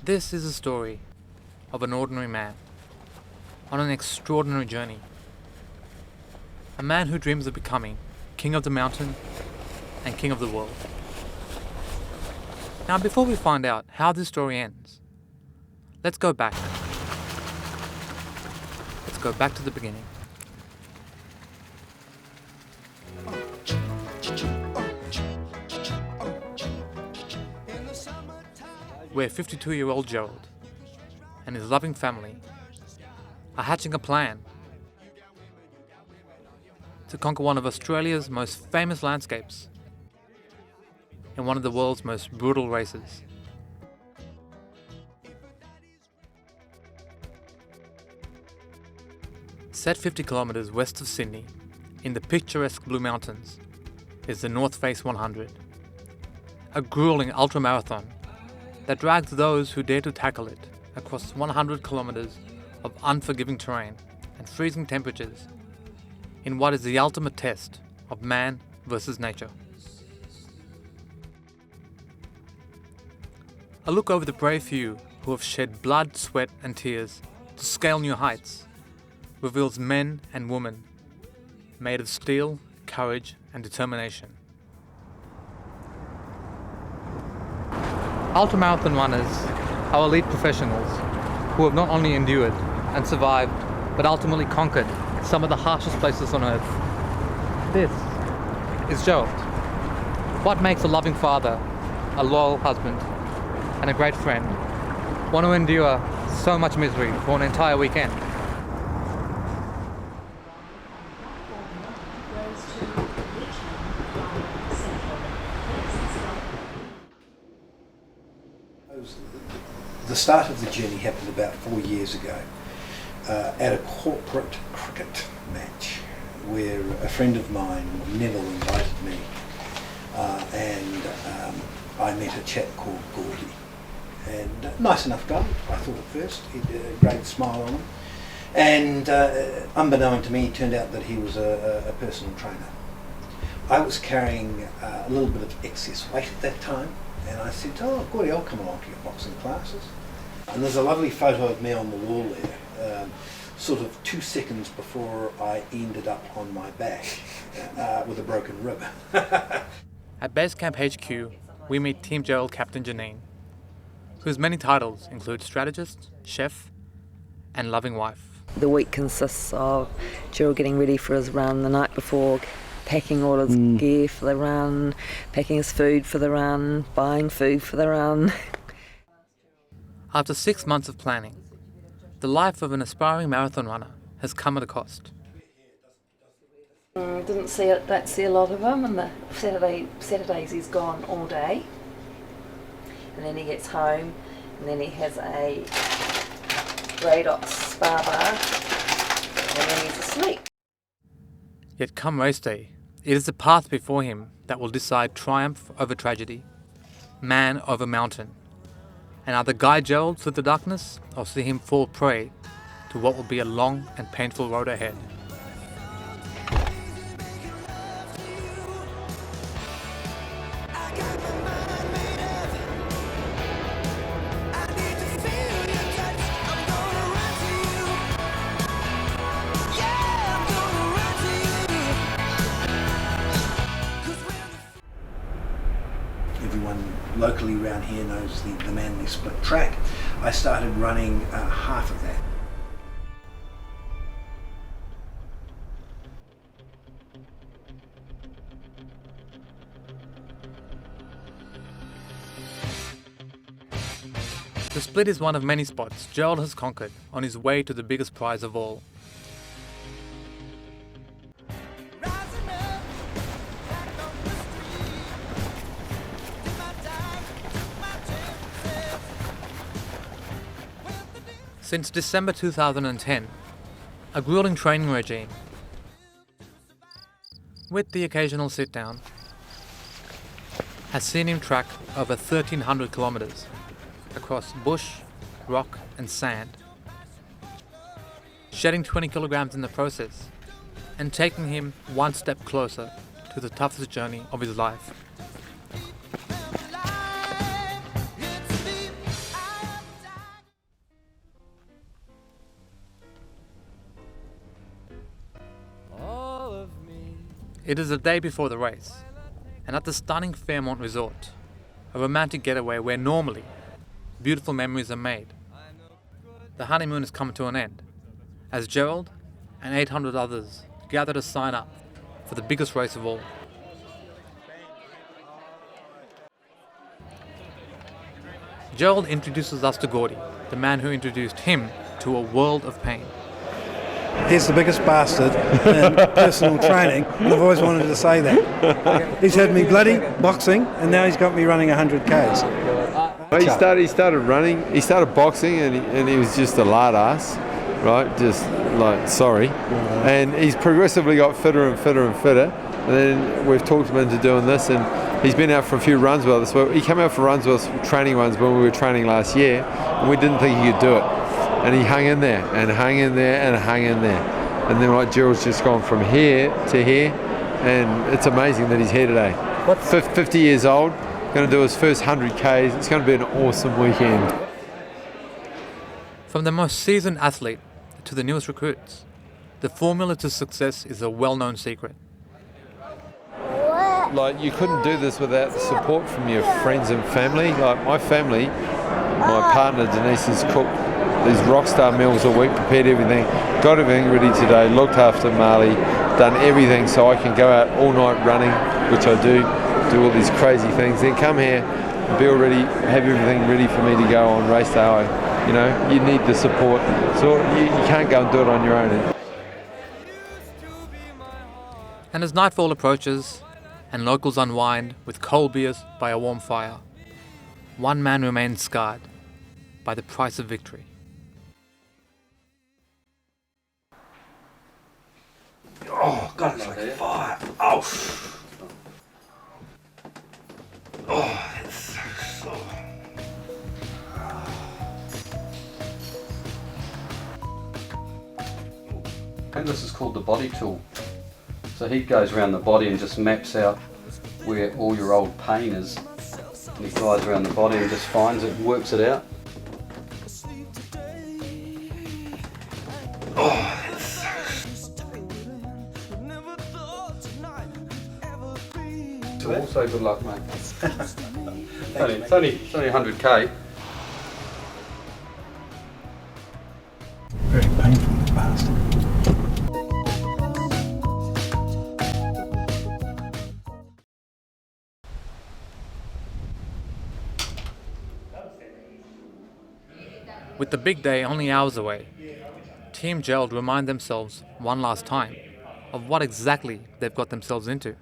This is a story of an ordinary man on an extraordinary journey. A man who dreams of becoming king of the mountain and king of the world. Now, before we find out how this story ends, let's go back. Let's go back to the beginning. Where 52-year-old Gerald and his loving family are hatching a plan to conquer one of Australia's most famous landscapes in one of the world's most brutal races. Set 50 kilometres west of Sydney, in the picturesque Blue Mountains, is the North Face 100, a grueling ultramarathon that drags those who dare to tackle it across 100 kilometres of unforgiving terrain and freezing temperatures in what is the ultimate test of man versus nature. A look over the brave few who have shed blood, sweat and tears to scale new heights reveals men and women made of steel, courage and determination. Ultramarathon runners are elite professionals who have not only endured and survived, but ultimately conquered some of the harshest places on earth. This is Gerald. What makes a loving father, a loyal husband, and a great friend want to endure so much misery for an entire weekend? The start of the journey happened about 4 years ago at a corporate cricket match where a friend of mine, Neville, invited me and I met a chap called Gordy. And nice enough guy, I thought at first. He had a great smile on him. And unbeknown to me, it turned out that he was a personal trainer. I was carrying a little bit of excess weight at that time. And I said, "Oh, Gordy, I'll come along to your boxing classes." And there's a lovely photo of me on the wall there, sort of 2 seconds before I ended up on my back with a broken rib. At Base Camp HQ, we meet Team Gerald Captain Janine, whose many titles include strategist, chef, and loving wife. The week consists of Gerald getting ready for his run the night before, packing all his gear for the run, packing his food for the run, buying food for the run. After 6 months of planning, the life of an aspiring marathon runner has come at a cost. Don't see a lot of him, and the Saturdays he's gone all day, and then he gets home, and then he has a Radox spa bath, and then he's asleep. Yet come race day, it is the path before him that will decide triumph over tragedy, man over mountain, and either guide Gerald through the darkness or see him fall prey to what will be a long and painful road ahead. Everyone locally around here knows the Manly Split track. I started running half of that. The split is one of many spots Gerald has conquered on his way to the biggest prize of all. Since December 2010, a grueling training regime, with the occasional sit-down, has seen him track over 1,300 kilometres across bush, rock and sand, shedding 20 kilograms in the process and taking him one step closer to the toughest journey of his life. It is the day before the race, and at the stunning Fairmont Resort, a romantic getaway where normally beautiful memories are made, the honeymoon is coming to an end, as Gerald and 800 others gather to sign up for the biggest race of all. Gerald introduces us to Gordy, the man who introduced him to a world of pain. He's the biggest bastard in personal training, and I've always wanted to say that. He's had me bloody boxing, and now he's got me running 100 Ks. Well, he started running, he started boxing, and he was just a lard ass, right? Just like, sorry. And he's progressively got fitter and fitter and fitter. And then we've talked him into doing this, and he's been out for a few runs with us. Well, he came out for runs with us, training runs, when we were training last year, and we didn't think he could do it. And he hung in there, and hung in there, and hung in there. And then like Gerald's just gone from here to here, and it's amazing that he's here today. 50 years old, going to do his first 100 Ks. It's going to be an awesome weekend. From the most seasoned athlete to the newest recruits, the formula to success is a well-known secret. Like, you couldn't do this without the support from your friends and family. Like my family, my partner Denise has cooked these rockstar meals a week, prepared everything, got everything ready today, looked after Marley, done everything so I can go out all night running, which I do all these crazy things, then come here and be all ready, have everything ready for me to go on race day. You know, you need the support, so you can't go and do it on your own. And as nightfall approaches and locals unwind with cold beers by a warm fire, one man remains scarred by the price of victory. Oh, God, it's like fire. Oh. Oh, it's so sore. And this is called the body tool. So he goes around the body and just maps out where all your old pain is. And he flies around the body and just finds it and works it out. Oh, it's so also good luck, mate. It's only 100k. Very painful, this bastard. With the big day only hours away, Team Gerald remind themselves one last time of what exactly they've got themselves into.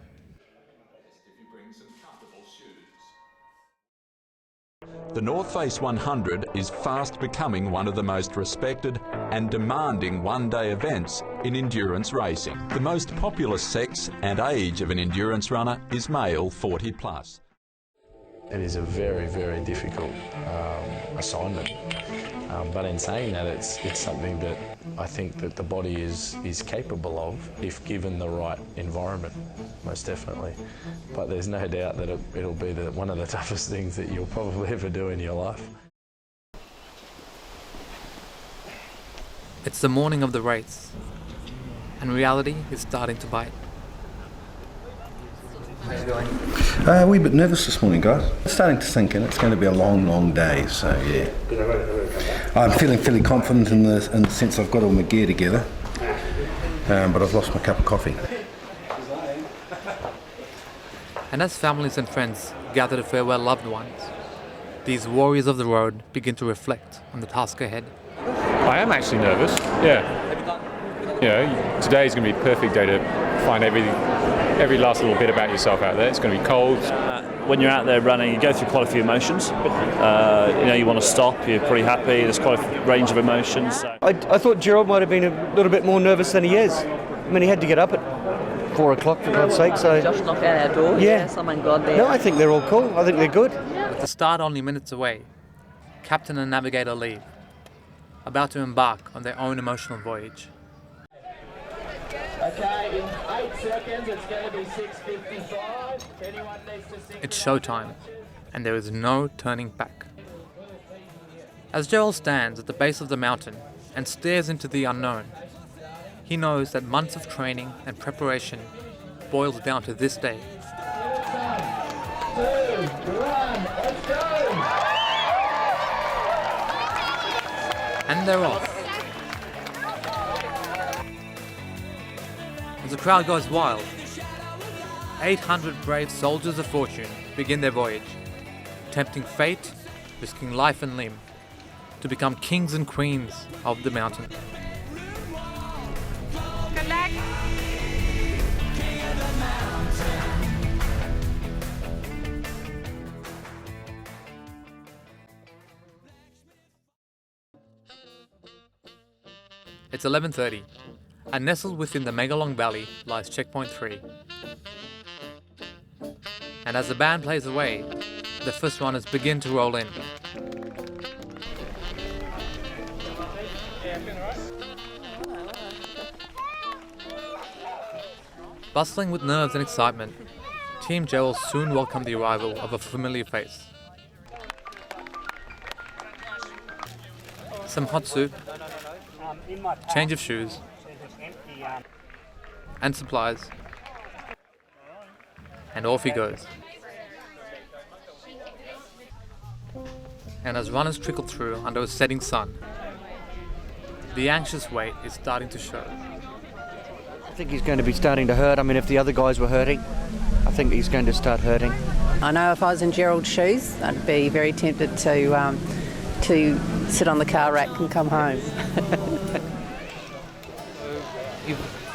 The North Face 100 is fast becoming one of the most respected and demanding one-day events in endurance racing. The most popular sex and age of an endurance runner is male 40 plus. It is a very, very difficult assignment. But in saying that, it's something that I think that the body is capable of if given the right environment, most definitely. But there's no doubt that it'll be one of the toughest things that you'll probably ever do in your life. It's the morning of the race, and reality is starting to bite. How's it going? A wee bit nervous this morning, guys. It's starting to sink in. It's going to be a long, long day, so yeah. I'm feeling fairly confident in the sense I've got all my gear together, but I've lost my cup of coffee. And as families and friends gather to farewell loved ones, these warriors of the road begin to reflect on the task ahead. I am actually nervous, yeah. You know, today's going to be a perfect day to find every last little bit about yourself out there. It's going to be cold. When you're out there running, you go through quite a few emotions. You want to stop, you're pretty happy, there's quite a range of emotions. So. I thought Gerald might have been a little bit more nervous than he is. I mean, he had to get up at 4 o'clock, for God's sake. So Just knocked out our door. Yeah. Someone got there. No, I think they're all cool. I think they're good. With the start only minutes away, Captain and Navigator leave, about to embark on their own emotional voyage. Okay, in 8 seconds it's going to be 6:55. If anyone needs to sing. It's showtime, and there is no turning back. As Gerald stands at the base of the mountain and stares into the unknown, he knows that months of training and preparation boils down to this day. 2, 1, let's go! And they're off. As the crowd goes wild, 800 brave soldiers of fortune begin their voyage, tempting fate, risking life and limb, to become kings and queens of the mountain. Good luck. It's 11:30, and nestled within the Megalong Valley lies Checkpoint 3. And as the band plays away, the first runners begin to roll in. Bustling with nerves and excitement, Team Gerald soon welcomed the arrival of a familiar face. Some hot soup, change of shoes, and supplies, and off he goes. And as runners trickle through under a setting sun, the anxious wait is starting to show. I think he's going to be starting to hurt. I mean, if the other guys were hurting, I think he's going to start hurting. I know if I was in Gerald's shoes, I'd be very tempted to sit on the car rack and come home.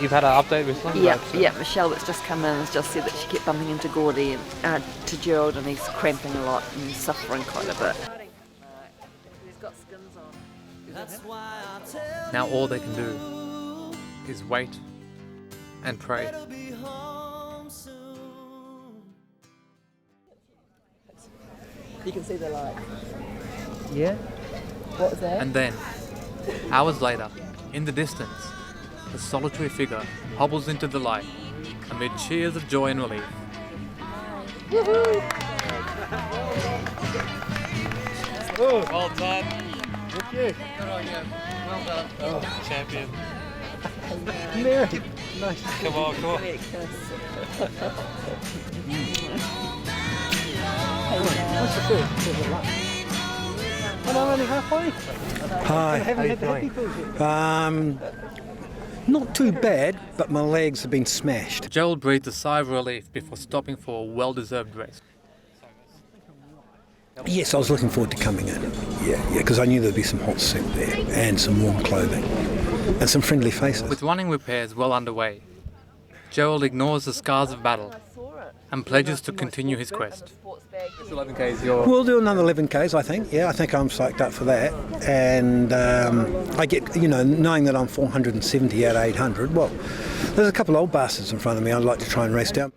You've had an update with them? Yeah, Michelle that's just come in has just said that she kept bumping into Gordy and to Gerald, and he's cramping a lot and he's suffering quite a bit. He's got skins on. Now all they can do is wait and pray. You can see the light. Yeah? What was that? And then, hours later, in the distance, a solitary figure hobbles into the light amid cheers of joy and relief. Woohoo! Well done. Thank you. Good on you. Well done. Oh. Champion. Mary. Nice. Come on. Hi. What's the food? I'm only halfway. Hi. How you doing? Not too bad, but my legs have been smashed. Gerald breathed a sigh of relief before stopping for a well-deserved rest. Yes, I was looking forward to coming in. Yeah, because I knew there'd be some hot soup there and some warm clothing and some friendly faces. With running repairs well underway, Gerald ignores the scars of battle and pledges to continue his quest. It's 11Ks. We'll do another 11Ks, I think. Yeah, I think I'm psyched up for that. And I get, knowing that I'm 470 out of 800, well, there's a couple of old bastards in front of me I'd like to try and race down.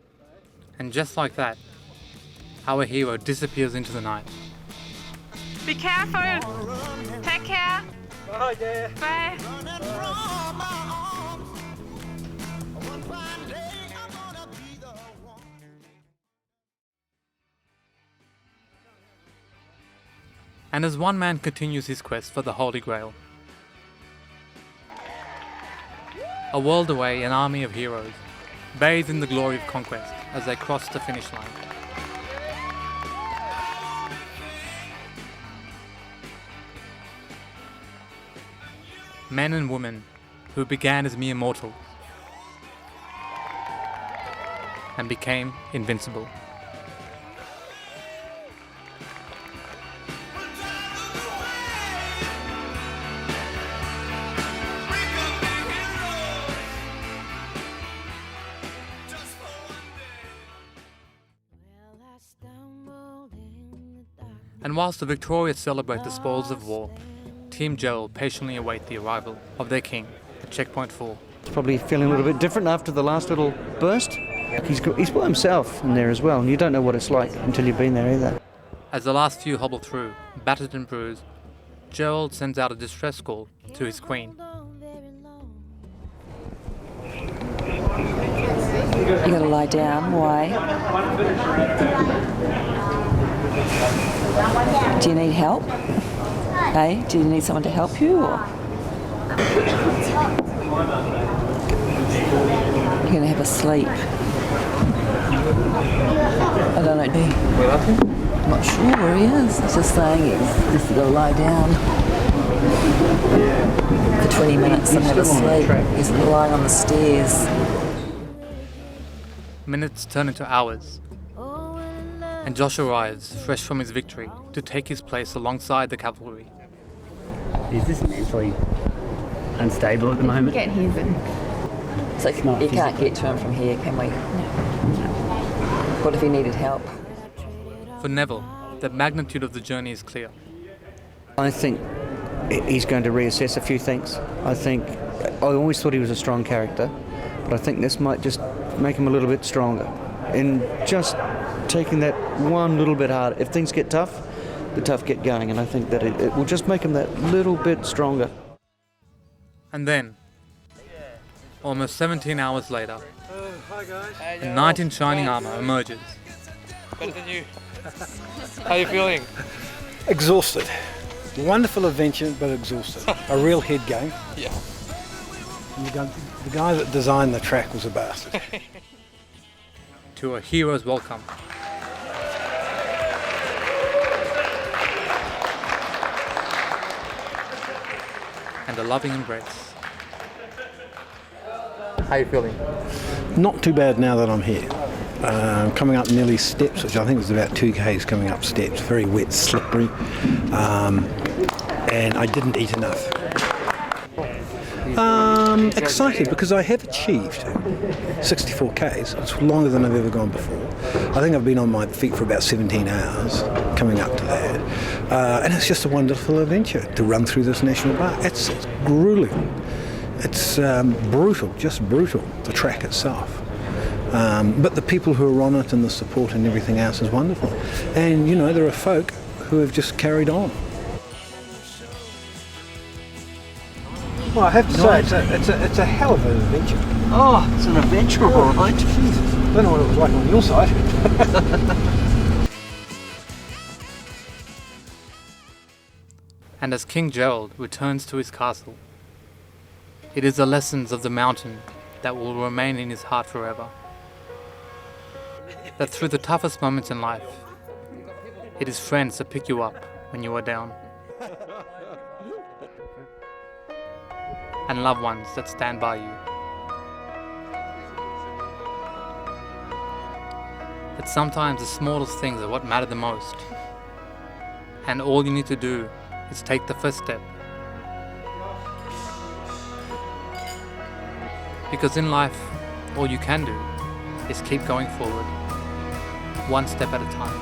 And just like that, our hero disappears into the night. Be careful. Take care. Bye, dear. Bye. And as one man continues his quest for the Holy Grail, a world away, an army of heroes bathe in the glory of conquest as they cross the finish line. Men and women who began as mere mortals and became invincible. And whilst the victorious celebrate the spoils of war, Team Gerald patiently await the arrival of their king at Checkpoint 4. He's probably feeling a little bit different after the last little burst. He's by himself in there as well, and you don't know what it's like until you've been there either. As the last few hobble through, battered and bruised, Gerald sends out a distress call to his queen. You gotta lie down. Why? Do you need help? Hey, do you need someone to help you, or you're gonna have a sleep? I don't know. I'm not sure where he is. He's just saying he's just got to lie down for 20 minutes and have a sleep. He's lying on the stairs. Minutes turn into hours, and Josh arrives, fresh from his victory, to take his place alongside the cavalry. Is this mentally unstable at the moment? Get his in. So you can't get to him from here, can we? What if he needed help? For Neville, the magnitude of the journey is clear. I think he's going to reassess a few things. I always thought he was a strong character, but I think this might just make him a little bit stronger. And just taking that one little bit harder. If things get tough, the tough get going, and I think that it will just make him that little bit stronger. And then, almost 17 hours later, a knight in shining armour emerges. Better than you. How are you feeling? Exhausted. Wonderful adventure, but exhausted. A real head game. Yeah. The guy that designed the track was a bastard. To a hero's welcome. And a loving embrace. How are you feeling? Not too bad now that I'm here. Coming up nearly steps, which I think is about 2 k's coming up steps, very wet, slippery, and I didn't eat enough. Excited because I have achieved 64 k's. It's longer than I've ever gone before. I think I've been on my feet for about 17 hours coming up to that. And it's just a wonderful adventure to run through this national park. It's grueling. It's brutal, just brutal, the track itself. But the people who are on it and the support and everything else is wonderful. And, you know, there are folk who have just carried on. Well, I have to say, it's a hell of an adventure. Oh, it's an adventure, all right. Jesus. I don't know what it was like on your side. And as King Gerald returns to his castle, it is the lessons of the mountain that will remain in his heart forever. That through the toughest moments in life, it is friends that pick you up when you are down. And loved ones that stand by you. That sometimes the smallest things are what matter the most. And all you need to do is take the first step. Because in life, all you can do is keep going forward, one step at a time.